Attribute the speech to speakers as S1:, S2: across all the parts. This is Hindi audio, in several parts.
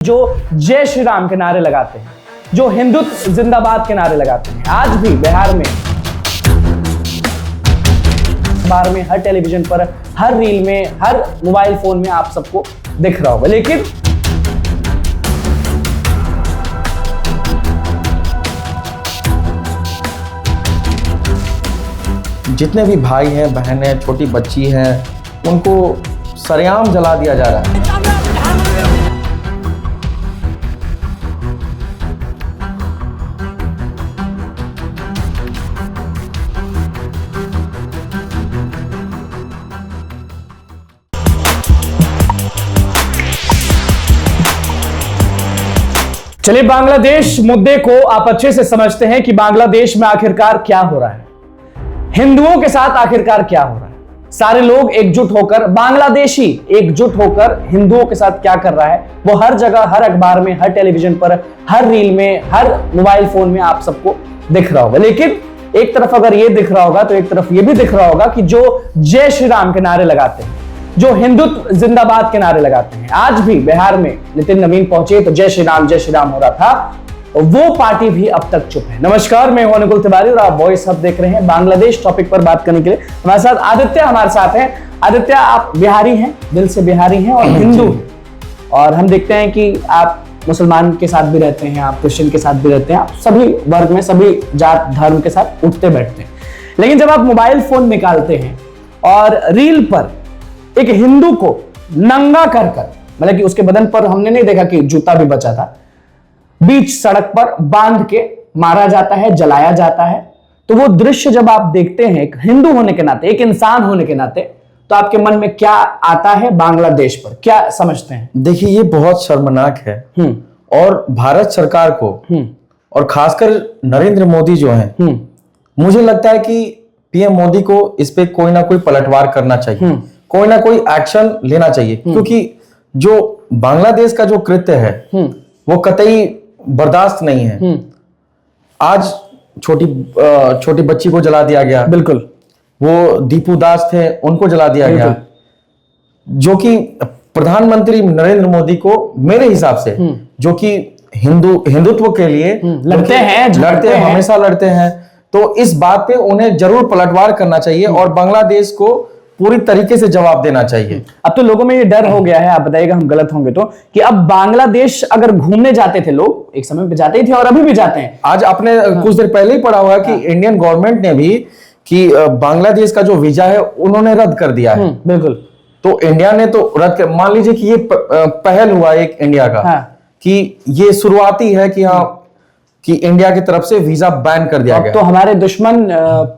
S1: जो जय श्री राम के नारे लगाते हैं, जो हिंदुत्व जिंदाबाद के नारे लगाते हैं, आज भी बिहार में हर टेलीविजन पर, हर रील में, हर मोबाइल फोन में आप सबको दिख रहा होगा। लेकिन
S2: जितने भी भाई हैं, बहन हैं, छोटी बच्ची हैं, उनको सरेआम जला दिया जा रहा है।
S1: चलिए बांग्लादेश मुद्दे को आप अच्छे से समझते हैं कि बांग्लादेश में आखिरकार क्या हो रहा है, हिंदुओं के साथ आखिरकार क्या हो रहा है। सारे लोग एकजुट होकर, बांग्लादेशी एकजुट होकर हिंदुओं के साथ क्या कर रहा है, वो हर जगह, हर अखबार में, हर टेलीविजन पर, हर रील में, हर मोबाइल फोन में आप सबको दिख रहा होगा। लेकिन एक तरफ अगर ये दिख रहा होगा तो एक तरफ ये भी दिख रहा होगा कि जो जय श्री राम के नारे लगाते हैं, जो हिंदुत्व जिंदाबाद के नारे लगाते हैं, आज भी बिहार में नितिन नवीन पहुंचे तो जय श्री राम हो रहा था, वो पार्टी भी अब तक चुप है। नमस्कार, मैं हूं अनुकुल तिवारी और आप वॉइस हब देख रहे हैं। बांग्लादेश टॉपिक पर बात करने के लिए हमारे साथ आदित्य हमारे साथ हैं। आदित्य, आप बिहारी हैं, दिल से बिहारी हैं और हिंदू हैं, और हम देखते हैं कि आप मुसलमान के साथ भी रहते हैं, आप क्रिश्चियन के साथ भी रहते हैं, आप सभी वर्ग में, सभी जात धर्म के साथ उठते बैठते हैं। लेकिन जब आप मोबाइल फोन निकालते हैं और रील पर एक हिंदू को नंगा कर मतलब कि उसके बदन पर हमने नहीं देखा कि जूता भी बचा था, बीच सड़क पर बांध के मारा जाता है, जलाया जाता है, तो वो दृश्य जब आप देखते हैं एक हिंदू होने के नाते, एक इंसान होने के नाते, तो आपके मन में क्या आता है बांग्लादेश पर, क्या समझते हैं?
S2: देखिए, ये बहुत शर्मनाक है और भारत सरकार को और खासकर नरेंद्र मोदी जो हैं, मुझे लगता है कि पीएम मोदी को इस पे कोई ना कोई पलटवार करना चाहिए, कोई ना कोई एक्शन लेना चाहिए, क्योंकि जो बांग्लादेश का जो कृत्य है वो कतई बर्दाश्त नहीं है। आज छोटी बच्ची को जला दिया गया, बिल्कुल, वो दीपू दास थे, उनको जला दिया गया, जो कि प्रधानमंत्री नरेंद्र मोदी को मेरे हिसाब से, जो कि हिंदुत्व के लिए लड़ते हैं, हमेशा लड़ते हैं, तो इस बात पे उन्हें जरूर पलटवार करना चाहिए और बांग्लादेश को पूरी तरीके से जवाब देना चाहिए।
S1: अब तो लोगों में ये डर हो गया है, आप बताइएगा हम गलत होंगे तो, कि अब बांग्लादेश अगर घूमने जाते थे लोग, एक समय पे जाते ही थे और अभी भी जाते हैं।
S2: आज आपने कुछ देर पहले ही पढ़ा होगा कि इंडियन गवर्नमेंट ने भी कि बांग्लादेश का जो वीजा है उन्होंने रद्द कर दिया है।
S1: बिल्कुल।
S2: तो इंडिया ने तो रद्द कर, मान लीजिए कि ये पहल हुआ एक इंडिया का, कि ये शुरुआती है कि हाँ, कि इंडिया की तरफ से वीजा बैन कर दिया गया।
S1: तो हमारे दुश्मन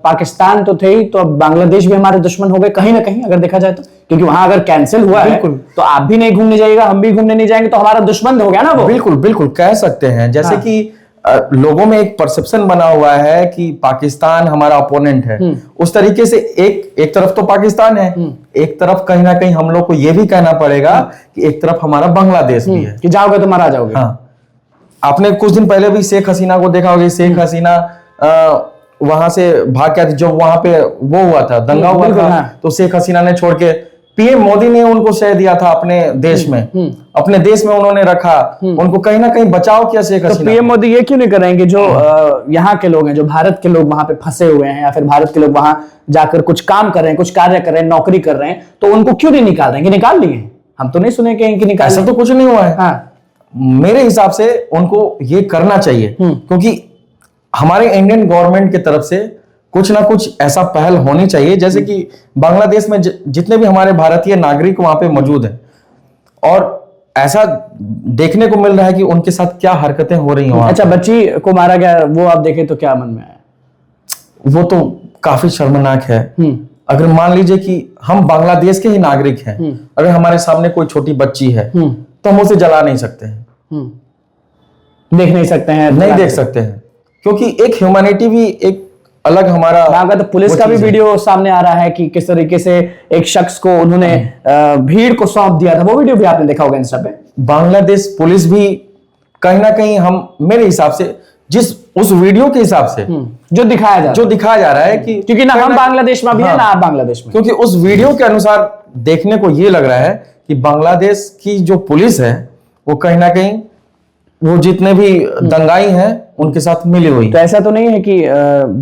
S1: पाकिस्तान तो थे ही, तो अब बांग्लादेश भी हमारे दुश्मन हो गए कहीं ना कहीं, अगर देखा जाए तो, क्योंकि वहां अगर कैंसिल हुआ है तो आप भी नहीं घूमने जाइएगा, हम भी घूमने नहीं जाएंगे, तो हमारा दुश्मन हो गया ना वो।
S2: बिल्कुल कह सकते हैं। जैसे कि लोगों में एक परसेप्शन बना हुआ है कि पाकिस्तान हमारा अपोनेंट है, उस तरीके से एक तरफ तो पाकिस्तान है, एक तरफ कहीं ना कहीं हम लोग को यह भी कहना पड़ेगा कि एक तरफ हमारा बांग्लादेश भी है,
S1: कि जाओगे तो मारा जाओगे।
S2: हाँ, आपने कुछ दिन पहले भी शेख हसीना को देखा होगा। शेख हसीना वहां से भाग के, जब वहां पे वो हुआ था, दंगा हुआ था, तो शेख हसीना ने छोड़ के पीएम मोदी ने उनको शह दिया था अपने देश में, अपने देश में उन्होंने रखा, उनको कहीं ना कहीं बचाव किया शेख हसीना।
S1: तो पीएम मोदी ये क्यों नहीं करेंगे, जो यहाँ के लोग हैं, जो भारत के लोग वहां पे फंसे हुए हैं, या फिर भारत के लोग वहां जाकर कुछ काम कर रहे हैं, कुछ कार्य कर रहे हैं, नौकरी कर रहे हैं, तो उनको क्यों नहीं निकाल रहे हैं? निकाल लिए, हम तो नहीं सुने कि निकाल,
S2: ऐसा तो कुछ नहीं हुआ है। मेरे हिसाब से उनको ये करना चाहिए, क्योंकि हमारे इंडियन गवर्नमेंट की तरफ से कुछ ना कुछ ऐसा पहल होनी चाहिए, जैसे कि बांग्लादेश में जितने भी हमारे भारतीय नागरिक वहां पे मौजूद हैं, और ऐसा देखने को मिल रहा है कि उनके साथ क्या हरकतें हो रही हैं।
S1: अच्छा, बच्ची को मारा गया, वो आप देखें तो क्या मन में आया?
S2: वो तो काफी शर्मनाक है। अगर मान लीजिए कि हम बांग्लादेश के ही नागरिक हैं, अगर हमारे सामने कोई छोटी बच्ची है तो हम उसे जला नहीं सकते हैं,
S1: देख नहीं सकते हैं,
S2: नहीं देख सकते हैं, क्योंकि एक ह्यूमैनिटी भी एक अलग हमारा।
S1: तो पुलिस का भी वीडियो सामने आ रहा है कि किस तरीके से एक शख्स को उन्होंने भीड़ को सौंप दिया था, वो वीडियो भी आपने देखा होगा इंस्टा पे।
S2: बांग्लादेश पुलिस भी कहीं ना कहीं, हम मेरे हिसाब से जिस उस वीडियो के हिसाब से
S1: जो दिखाया जा रहा है कि, क्योंकि ना हम बांग्लादेश में भी है ना आप बांग्लादेश में,
S2: क्योंकि उस वीडियो के अनुसार देखने को ये लग रहा है कि बांग्लादेश की जो पुलिस है वो कहीं ना कहीं वो जितने भी दंगाई हैं उनके साथ मिली हुई।
S1: तो ऐसा तो नहीं है कि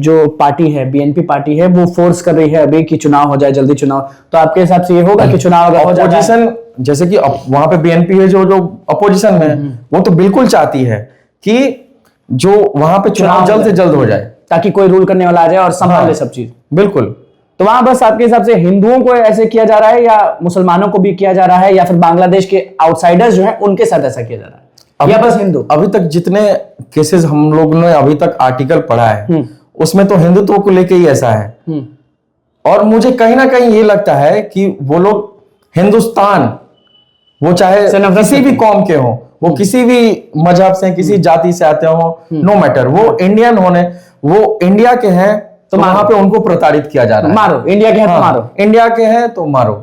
S1: जो पार्टी है, बीएनपी पार्टी है, वो फोर्स कर रही है अभी कि चुनाव हो जाए, जल्दी चुनाव, तो आपके हिसाब से ये होगा कि चुनाव अगर हो जाए?
S2: अपोजिशन जैसे कि वहां पे बीएनपी है जो अपोजिशन में, वो तो बिल्कुल चाहती है कि जो वहां पे चुनाव जल्द से जल्द हो जाए,
S1: ताकि कोई रूल करने वाला आ जाए और संभाल ले सब चीज।
S2: बिल्कुल।
S1: तो वहां बस आपके हिसाब से हिंदुओं को ऐसे किया जा रहा है, या मुसलमानों को भी किया जा रहा है, या फिर बांग्लादेश के आउटसाइडर्स जो हैं उनके साथ ऐसा किया जा रहा है, या बस हिंदू?
S2: अभी तक जितने केसेस हम लोग ने अभी तक आर्टिकल पढ़ा है उसमें तो हिंदुत्व को लेके ही ऐसा है। और मुझे कहीं ना कहीं ये लगता है कि वो लोग हिंदुस्तान, वो चाहे किसी भी कौम के हो, वो किसी भी मजहब से, किसी जाति से आते हो, नो मैटर, वो इंडियन होने, वो इंडिया के हैं, तो वहां पे उनको प्रताड़ित किया जा रहा है।
S1: मारो, इंडिया के हैं तो मारो,
S2: इंडिया के हैं तो मारो।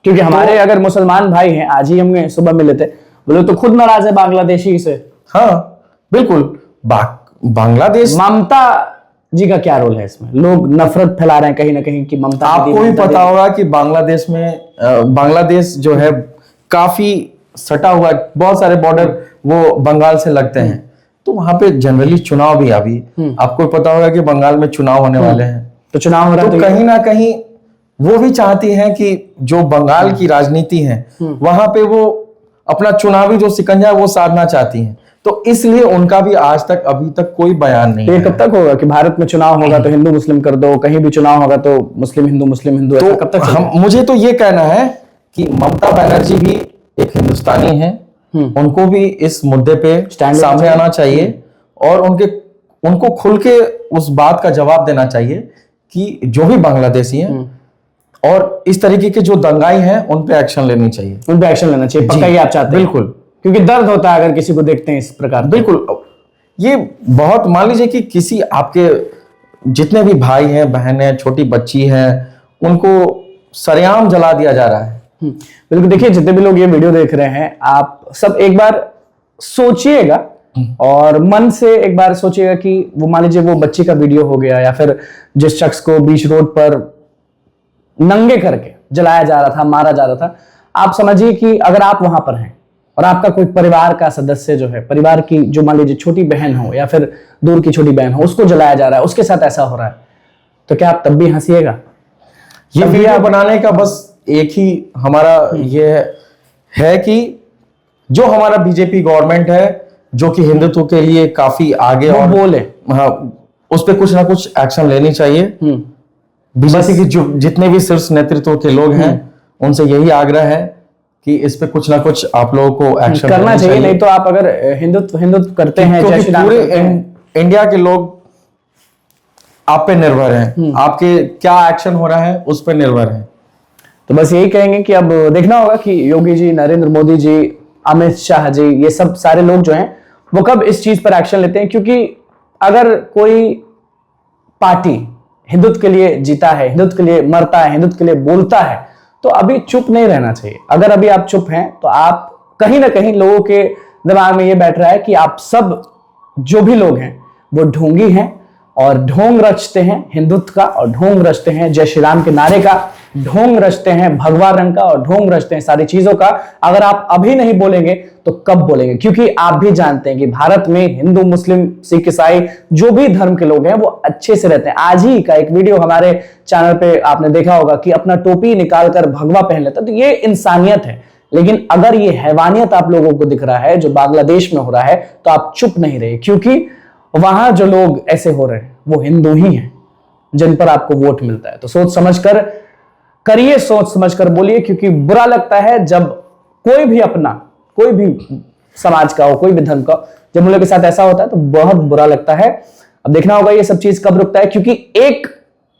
S1: क्योंकि हमारे अगर मुसलमान भाई हैं, आज ही हम सुबह मिले थे, बोले तो खुद नाराज है बांग्लादेशी से।
S2: हाँ बिल्कुल। बांग्लादेश,
S1: ममता जी का क्या रोल है इसमें? लोग नफरत फैला रहे हैं कहीं ना कहीं कि ममता,
S2: आपको भी पता होगा कि बांग्लादेश में बांग्लादेश जो है काफी सटा हुआ है, बहुत सारे बॉर्डर वो बंगाल से लगते हैं, तो वहां पे जनरली चुनाव भी अभी आपको पता होगा कि बंगाल में चुनाव होने वाले हैं,
S1: तो चुनाव हो रहा है,
S2: तो कहीं ना कहीं वो भी चाहती हैं कि जो बंगाल की राजनीति है वहां पे वो अपना चुनावी जो शिकंजा है वो साधना चाहती हैं, तो इसलिए उनका भी आज तक अभी तक कोई बयान नहीं है।
S1: कब तक होगा कि भारत में चुनाव होगा तो हिंदू मुस्लिम कर दो, कहीं भी चुनाव होगा तो मुस्लिम हिंदू,
S2: तो
S1: कब तक?
S2: मुझे तो ये कहना है कि ममता बनर्जी भी एक हिंदुस्तानी है, उनको भी इस मुद्दे पे सामने आना चाहिए और उनको खुल के उस बात का जवाब देना चाहिए कि जो भी बांग्लादेशी हैं और इस तरीके के जो दंगाई हैं उन पे एक्शन लेनी चाहिए,
S1: उन पे एक्शन लेना चाहिए, पक्का ये आप चाहते हैं?
S2: बिल्कुल,
S1: क्योंकि दर्द होता है अगर किसी को देखते हैं इस प्रकार।
S2: बिल्कुल। ये बहुत, मान लीजिए कि किसी आपके जितने भी भाई हैं, बहन हैं, छोटी बच्ची हैं, उनको सरेआम जला दिया जा रहा है।
S1: बिल्कुल। देखिए, जितने भी लोग ये वीडियो देख रहे हैं, आप सब एक बार सोचिएगा और मन से एक बार सोचिएगा कि वो, मान लीजिए वो बच्ची का वीडियो हो गया, या फिर जिस शख्स को बीच रोड पर नंगे करके जलाया जा रहा था, मारा जा रहा था, आप समझिए कि अगर आप वहां पर हैं और आपका कोई परिवार का सदस्य जो है, परिवार की जो मान लीजिए छोटी बहन हो या फिर दूर की छोटी बहन हो, उसको जलाया जा रहा है, उसके साथ ऐसा हो रहा है, तो क्या आप तब भी हंसिएगा?
S2: ये वीडियो बनाने का बस एक ही हमारा ये है कि जो हमारा बीजेपी गवर्नमेंट है, जो कि हिंदुत्व के लिए काफी आगे और
S1: बोले,
S2: हाँ, उस पर कुछ ना कुछ एक्शन लेनी चाहिए। बीजेपी की जो जितने भी शीर्ष नेतृत्व के लोग हैं उनसे यही आग्रह है कि इस पे कुछ ना कुछ आप लोगों को एक्शन
S1: करना चाहिए। नहीं तो आप अगर हिंदुत्व करते हैं,
S2: क्योंकि पूरे इंडिया के लोग आप पे निर्भर हैं, आपके क्या एक्शन हो रहा है उस पर निर्भर है।
S1: तो बस यही कहेंगे कि अब देखना होगा कि योगी जी, नरेंद्र मोदी जी, अमित शाह जी, ये सब सारे लोग जो हैं वो कब इस चीज पर एक्शन लेते हैं। क्योंकि अगर कोई पार्टी हिंदुत्व के लिए जीता है, हिंदुत्व के लिए मरता है, हिंदुत्व के लिए बोलता है, तो अभी चुप नहीं रहना चाहिए। अगर अभी आप चुप हैं तो आप कहीं ना कहीं लोगों के दिमाग में ये बैठ रहा है कि आप सब जो भी लोग हैं वो ढोंगी हैं और ढोंग रचते हैं हिंदुत्व का, और ढोंग रचते हैं जय श्री राम के नारे का, ढोंग रचते हैं भगवा रंग का, और ढोंग रचते हैं सारी चीजों का। अगर आप अभी नहीं बोलेंगे तो कब बोलेंगे? क्योंकि आप भी जानते हैं कि भारत में हिंदू, मुस्लिम, सिख, ईसाई जो भी धर्म के लोग हैं वो अच्छे से रहते हैं। आज ही का एक वीडियो हमारे चैनल पे आपने देखा होगा कि अपना टोपी निकालकर भगवा पहन लेता, तो ये इंसानियत है। लेकिन अगर ये हैवानियत आप लोगों को दिख रहा है जो बांग्लादेश में हो रहा है, तो आप चुप नहीं रहे, क्योंकि वहां जो लोग ऐसे हो रहे हैं वो हिंदू ही हैं जिन पर आपको वोट मिलता है। तो सोच समझकर करिए, सोच समझकर बोलिए, क्योंकि बुरा लगता है जब कोई भी अपना, कोई भी समाज का हो, कोई भी धर्म का, जब उन लोगों के साथ ऐसा होता है तो बहुत बुरा लगता है। अब देखना होगा ये सब चीज कब रुकता है, क्योंकि एक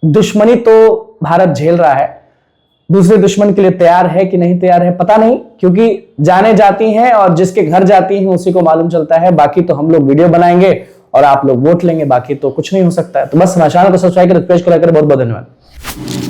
S1: दुश्मनी तो भारत झेल रहा है, दूसरे दुश्मन के लिए तैयार है कि नहीं तैयार है पता नहीं, क्योंकि जाने जाती हैं और जिसके घर जाती हैं उसी को मालूम चलता है। बाकी तो हम लोग वीडियो बनाएंगे और आप लोग वोट लेंगे, बाकी तो कुछ नहीं हो सकता है। तो बस हमारे चैनल को सब्सक्राइब कर, रिक्वेस्ट कर, बहुत बहुत धन्यवाद।